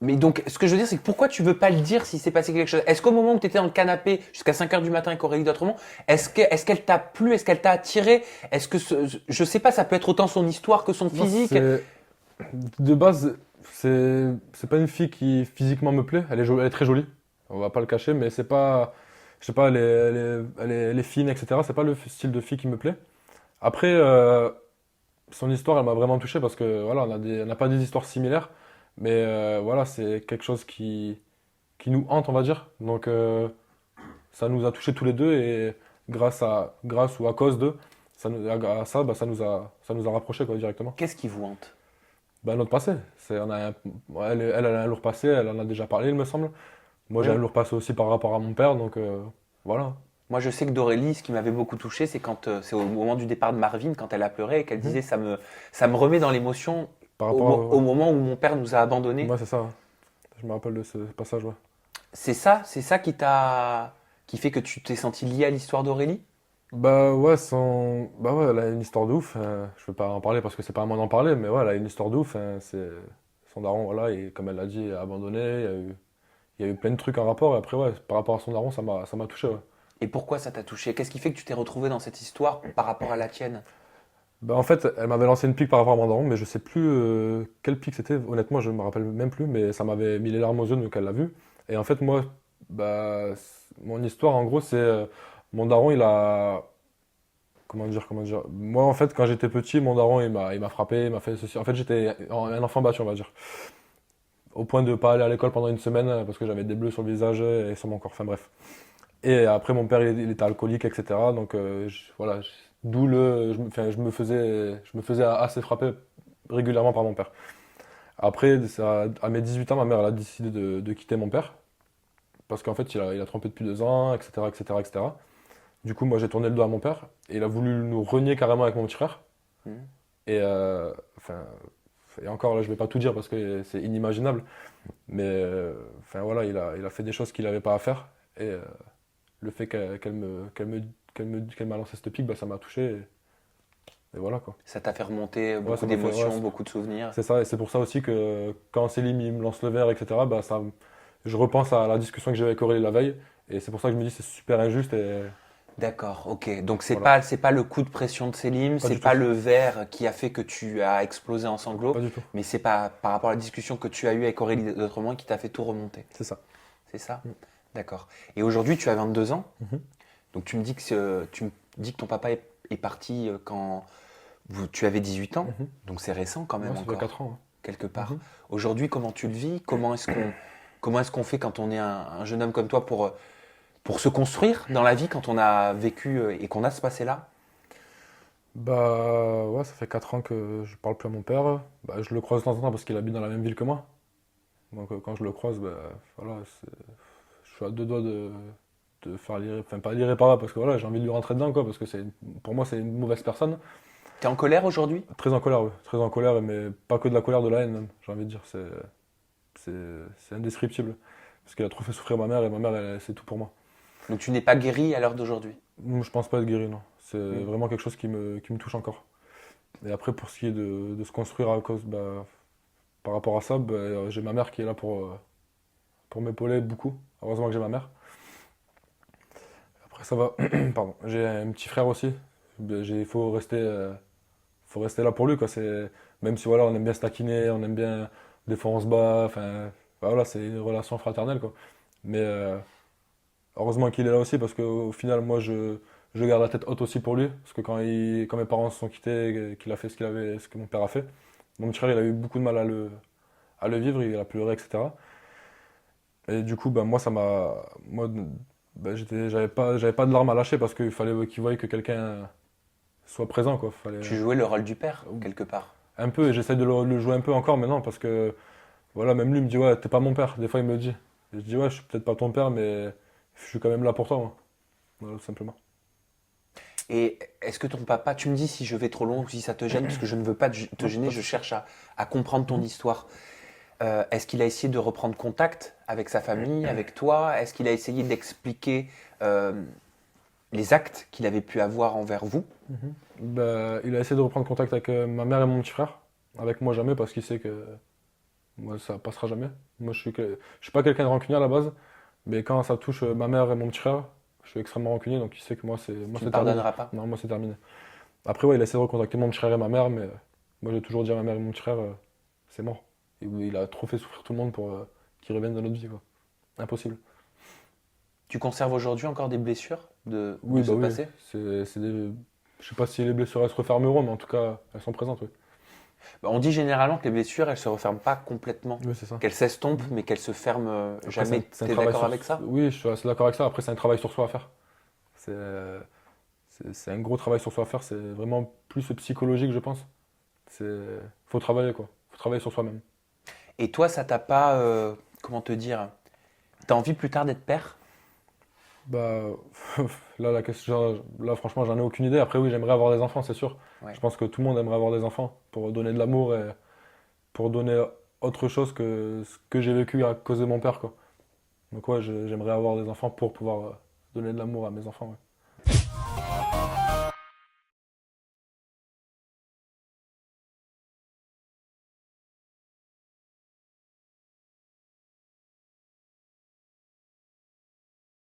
Mais donc, ce que je veux dire, c'est que pourquoi tu veux pas le dire si c'est passé quelque chose? Est-ce qu'au moment où tu étais dans le canapé jusqu'à 5 heures du matin avec Aurélie d'Autremont, est-ce qu'elle t'a plu? Est-ce qu'elle t'a attiré? Est-ce que je sais pas, ça peut être autant son histoire que son Non, physique. de base, c'est pas une fille qui physiquement me plaît. Elle est très jolie, on va pas le cacher, mais c'est pas, je sais pas, elle est fine, etc. C'est pas le style de fille qui me plaît. Après, son histoire, elle m'a vraiment touché parce que voilà, on n'a pas des histoires similaires, mais voilà, c'est quelque chose qui nous hante, on va dire. Donc, ça nous a touchés tous les deux et grâce ou à cause d'eux, à ça, bah, ça nous a rapprochés quoi, directement. Qu'est-ce qui vous hante? Bah, notre passé. Elle a un lourd passé, elle en a déjà parlé, il me semble. Moi, Oui, j'ai un lourd passé aussi par rapport à mon père, donc voilà. moi, je sais que d'Aurélie, ce qui m'avait beaucoup touché, c'est quand c'est au moment du départ de Marvin, quand elle a pleuré et qu'elle Mhm. disait ça me remet dans l'émotion Par rapport à... au Ouais, moment où mon père nous a abandonnés. ouais, c'est ça, hein. Je me rappelle de ce passage, ouais. C'est ça qui fait que tu t'es senti lié à l'histoire d'Aurélie? Bah ouais, bah ouais, elle a une histoire de ouf, hein. Je veux pas en parler parce que c'est pas à moi d'en parler, mais ouais, elle a une histoire de ouf, hein. C'est son daron, voilà, et comme elle l'a dit, abandonné. Il y a eu plein de trucs en rapport. Et après, ouais, par rapport à son daron, ça m'a touché, ouais. Et pourquoi ça t'a touché? Qu'est-ce qui fait que tu t'es retrouvé dans cette histoire par rapport à la tienne? Bah en fait, elle m'avait lancé une pique par rapport à mon daron, mais je sais plus quelle pique c'était. Honnêtement, je me rappelle même plus, mais ça m'avait mis les larmes aux yeux quand elle l'a vu. Et en fait, moi, bah, mon histoire, en gros, c'est mon daron, il a. Comment dire? Moi, en fait, quand j'étais petit, mon daron, il m'a frappé, il m'a fait ceci. En fait, j'étais un enfant battu, on va dire. Au point de pas aller à l'école pendant une semaine parce que j'avais des bleus sur le visage et sur mon corps. Enfin, bref. Et après, mon père, il était alcoolique, etc. Donc, voilà. D'où enfin, je me faisais assez frapper régulièrement par mon père. Après, à mes 18 ans, ma mère, elle a décidé de quitter mon père. Parce qu'en fait, il a trompé depuis 2 ans, etc., etc., etc. Du coup, moi, j'ai tourné le dos à mon père. Et il a voulu nous renier carrément avec mon petit frère. Hmm. Et, enfin, et encore, là, je vais pas tout dire parce que c'est inimaginable. Mais, enfin, voilà, il a fait des choses qu'il n'avait pas à faire. Et, le fait qu'elle m'a lancé cette pique, bah, ça m'a touché. Et voilà quoi. Ça t'a fait remonter Ouais, beaucoup ça m'a fait. Ouais, d'émotions, beaucoup de souvenirs. c'est ça. Et c'est pour ça aussi que quand Célim il me lance le verre, etc., bah, je repense à la discussion que j'ai avec Aurélie la veille. Et c'est pour ça que je me dis c'est super injuste. Et D'accord, ok. Donc voilà. c'est pas le coup de pression de Selim, Pas c'est du tout. pas le verre qui a fait que tu as explosé en sanglots, Pas du tout. mais c'est pas par rapport à la discussion que tu as eue avec Aurélie d'Autrement qui t'a fait tout remonter. C'est ça. C'est ça? Mm. D'accord. Et aujourd'hui, tu as 22 ans. Mhm. Donc tu me dis que ton papa est parti quand tu avais 18 ans. Mhm. Donc c'est récent quand Ouais, même ça fait encore, 4 ans, quelque hein. part. Mhm. Aujourd'hui, comment tu le vis? Comment est-ce qu'on fait quand on est un jeune homme comme toi pour se construire dans la vie quand on a vécu et qu'on a ce passé-là? Bah ouais, ça fait 4 ans que je parle plus à mon père. Bah, je le croise de temps en temps parce qu'il habite dans la même ville que moi. Donc quand je le croise, bah, voilà, je suis à 2 doigts de faire enfin pas l'irréparable parce que voilà, j'ai envie de lui rentrer dedans quoi, parce que pour moi c'est une mauvaise personne. T'es en colère aujourd'hui? Très en colère, oui. Très en colère, mais pas que de la colère, de la haine même, j'ai envie de dire. C'est, c'est indescriptible. Parce qu'il a trop fait souffrir ma mère et ma mère, c'est tout pour moi. Donc tu n'es pas guéri à l'heure d'aujourd'hui. Je pense pas être guéri, non. C'est Hmm. vraiment quelque chose qui me touche encore. Et après, pour ce qui est de se construire par rapport à ça, bah, j'ai ma mère qui est là pour m'épauler beaucoup. Heureusement que j'ai ma mère. Après, ça va. Pardon. J'ai un petit frère aussi. Il faut rester là pour lui, quoi. Même si voilà, on aime bien se taquiner, on aime bien. Des fois, on se bat. Enfin, voilà, c'est une relation fraternelle, quoi. Mais heureusement qu'il est là aussi parce qu'au final, moi, je garde la tête haute aussi pour lui. Parce que quand mes parents se sont quittés, qu'il a fait ce que mon père a fait, mon petit frère, il a eu beaucoup de mal à le vivre, il a pleuré, etc. Et du coup, bah, moi, bah, j'avais pas de larmes à lâcher parce qu'il fallait qu'il voie que quelqu'un soit présent, quoi. Tu jouais le rôle du père, quelque part. Un peu, et j'essaie de le jouer un peu encore maintenant parce que, voilà, même lui me dit, ouais, t'es pas mon père. Des fois, il me le dit. Et je dis, ouais, je suis peut-être pas ton père, mais je suis quand même là pour toi, moi. Voilà, tout simplement. Et est-ce que ton papa, tu me dis si je vais trop loin ou si ça te gêne, parce que je ne veux pas te Non, gêner, pas de je souci. cherche à comprendre ton Mhm. histoire. Est-ce qu'il a essayé de reprendre contact avec sa famille, avec toi? Est-ce qu'il a essayé d'expliquer euh, les actes qu'il avait pu avoir envers vous? Mhm. Bah, il a essayé de reprendre contact avec ma mère et mon petit frère. Avec moi, jamais, parce qu'il sait que moi, ça passera jamais. Moi, je suis pas quelqu'un de rancunier à la base, mais quand ça touche ma mère et mon petit frère, je suis extrêmement rancunier, donc il sait que moi, Tu ne c'est terminé. pardonneras pas. Non, moi, c'est terminé. Après, ouais, il a essayé de recontacter mon petit frère et ma mère, mais moi, j'ai toujours dit à ma mère et mon petit frère, c'est mort. Et il a trop fait souffrir tout le monde pour qu'ils reviennent dans notre vie, quoi. Impossible. Tu conserves aujourd'hui encore des blessures de Oui, ce bah oui. passé? Je sais pas si les blessures elles se refermeront, mais en tout cas, elles sont présentes, oui. Bah, on dit généralement que les blessures, elles se referment pas complètement, Oui, c'est ça. qu'elles s'estompent, mais qu'elles se ferment Après, jamais. c'est un T'es travail d'accord sur... avec ça? Oui, je suis assez d'accord avec ça. Après, c'est un travail sur soi à faire. C'est c'est un gros travail sur soi à faire. C'est vraiment plus psychologique, je pense. C'est faut travailler, quoi. Faut travailler sur soi-même. Et toi, ça t'a pas, comment te dire, t'as envie plus tard d'être père? Bah, là, la question, là, franchement, j'en ai aucune idée. Après, oui, j'aimerais avoir des enfants, c'est sûr. Je Ouais. pense que tout le monde aimerait avoir des enfants pour donner de l'amour et pour donner autre chose que ce que j'ai vécu à cause de mon père, quoi. Donc, ouais, j'aimerais avoir des enfants pour pouvoir donner de l'amour à mes enfants, ouais.